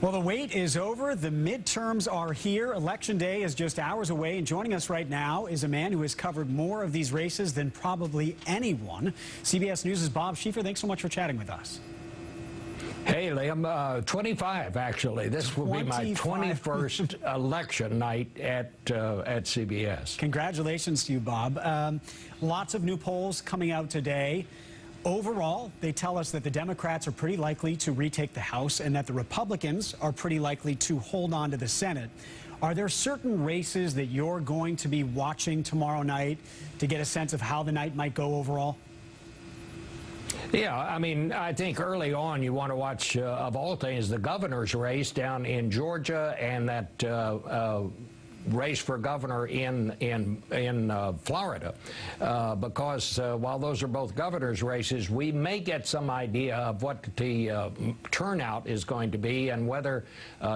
Well, the wait is over. The midterms are here. Election day is just hours away. And joining us right now is a man who has covered more of these races than probably anyone. CBS News' Bob Schieffer, thanks so much for chatting with us. Hey, Liam, 25, actually. This will be my 21st election night at CBS. Congratulations to you, Bob. Lots of new polls coming out today. Overall, they tell us that the Democrats are pretty likely to retake the House and that the Republicans are pretty likely to hold on to the Senate. Are there certain races that you're going to be watching tomorrow night to get a sense of how the night might go overall? Yeah, I mean, I think early on you want to watch, of all things, the governor's race down in Georgia and that race for governor in Florida, because while those are both governor's races, we may get some idea of what the turnout is going to be and whether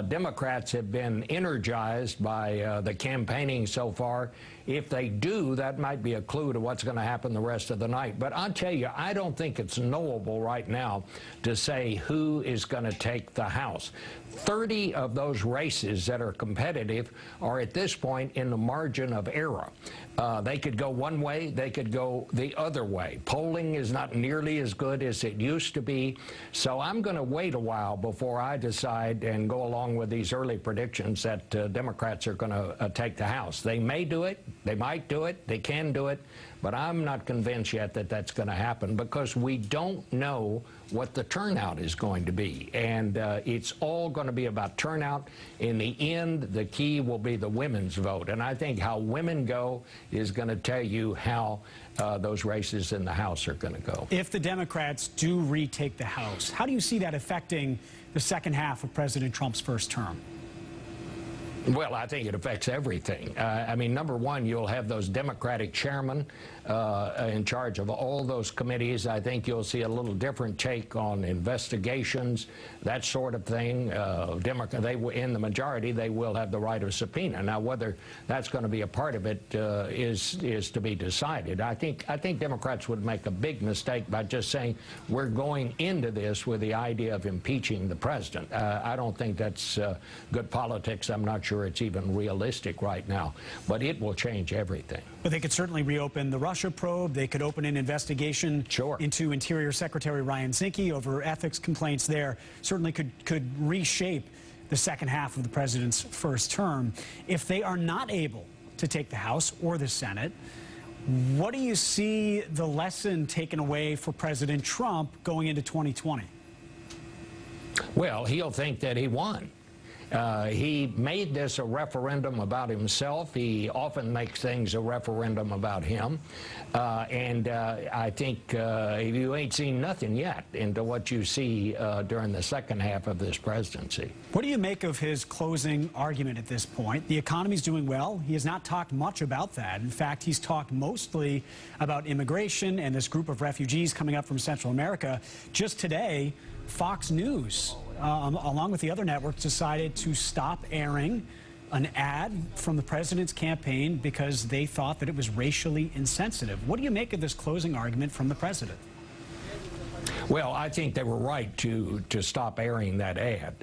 Democrats have been energized by the campaigning so far. If they do, that might be a clue to what's going to happen the rest of the night. But I'll tell you, I don't think it's knowable right now to say who is going to take the House. 30 of those races that are competitive are at this point in the margin of error. They could go one way, they could go the other way. Polling is not nearly as good as it used to be, so I'm going to wait a while before I decide and go along with these early predictions that Democrats are going to take the House. They may do it, they might do it, they can do it, but I'm not convinced yet that that's going to happen because we don't know what the turnout is going to be. And it's all going to be about turnout. In the end, the key will be the women's vote. And I think how women go is going to tell you how those races in the House are going to go. If the Democrats do retake the House, how do you see that affecting the second half of President Trump's first term? Well, I think it affects everything. I mean, number one, you'll have those Democratic chairmen in charge of all those committees. I think you'll see a little different take on investigations, that sort of thing. In the majority, they will have the right of subpoena. Now, whether that's going to be a part of it is to be decided. I think Democrats would make a big mistake by just saying we're going into this with the idea of impeaching the president. I don't think that's good politics. I'm not sure it's even realistic right now, but it will change everything. But they could certainly reopen the Russia probe. They could open an investigation into Interior Secretary Ryan Zinke over ethics complaints there. Certainly could reshape the second half of the president's first term. If they are not able to take the House or the Senate, what do you see the lesson taken away for President Trump going into 2020? Well, he'll think that he won. He made this a referendum about himself. He often makes things a referendum about him. I think you ain't seen nothing yet into what you see during the second half of this presidency. What do you make of his closing argument at this point? The economy's doing well. He has not talked much about that. In fact, he's talked mostly about immigration and this group of refugees coming up from Central America. Just today, Fox News, along with the other networks, decided to stop airing an ad from the president's campaign because they thought that it was racially insensitive. What do you make of this closing argument from the president? Well, I think they were right to stop airing that ad.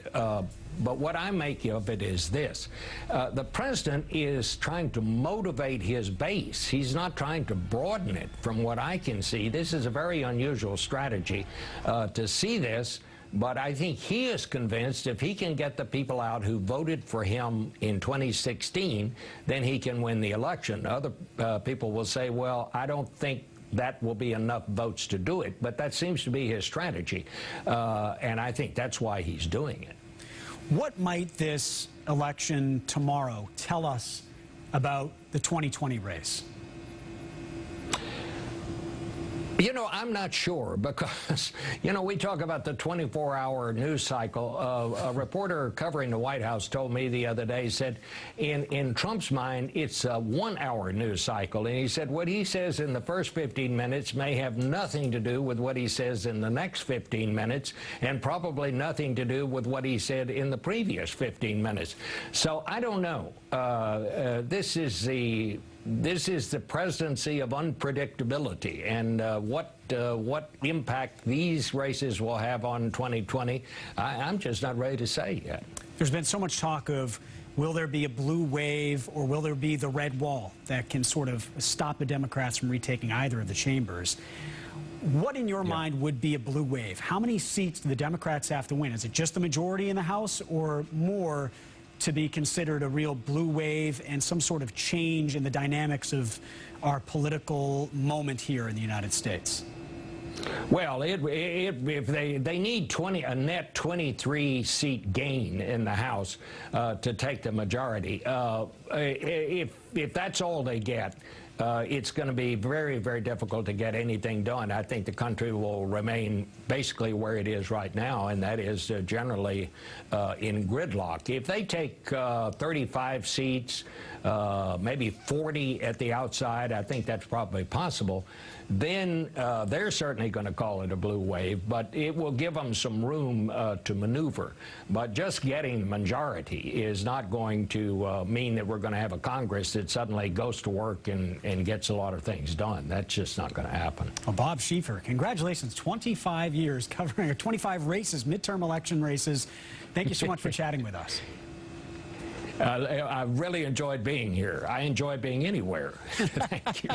But what I make of it is this. The president is trying to motivate his base. He's not trying to broaden it. From what I can see, this is a very unusual strategy to see this. But I think he is convinced if he can get the people out who voted for him in 2016, then he can win the election. Other people will say, well, I don't think that will be enough votes to do it. But that seems to be his strategy. And I think that's why he's doing it. What might this election tomorrow tell us about the 2020 race? You know, I'm not sure because, you know, we talk about the 24-hour news cycle. A reporter covering the White House told me the other day, said, in Trump's mind, it's a 1-hour news cycle. And he said what he says in the first 15 minutes may have nothing to do with what he says in the next 15 minutes and probably nothing to do with what he said in the previous 15 minutes. So I don't know. This is the this is the presidency of unpredictability, and what impact these races will have on 2020, I'm just not ready to say yet. There's been so much talk of, will there be a blue wave or will there be the red wall that can sort of stop the Democrats from retaking either of the chambers? What in your mind would be a blue wave? How many seats do the Democrats have to win? Is it just the majority in the House or more to be considered a real blue wave and some sort of change in the dynamics of our political moment here in the United States? Well, if they need a net 23-seat gain in the House to take the majority. If that's all they get, it's going to be very, very difficult to get anything done. I think the country will remain basically where it is right now, and that is generally in gridlock. If they take 35 seats, maybe 40 at the outside, I think that's probably possible, then they're certainly going to call it a blue wave, but it will give them some room to maneuver. But just getting the majority is not going to mean that we're going to have a Congress that suddenly goes to work and gets a lot of things done. That's just not going to happen. Well, Bob Schieffer, congratulations. 25 years covering 25 races, midterm election races. Thank you so much for chatting with us. I really enjoyed being here. I enjoy being anywhere. Thank you.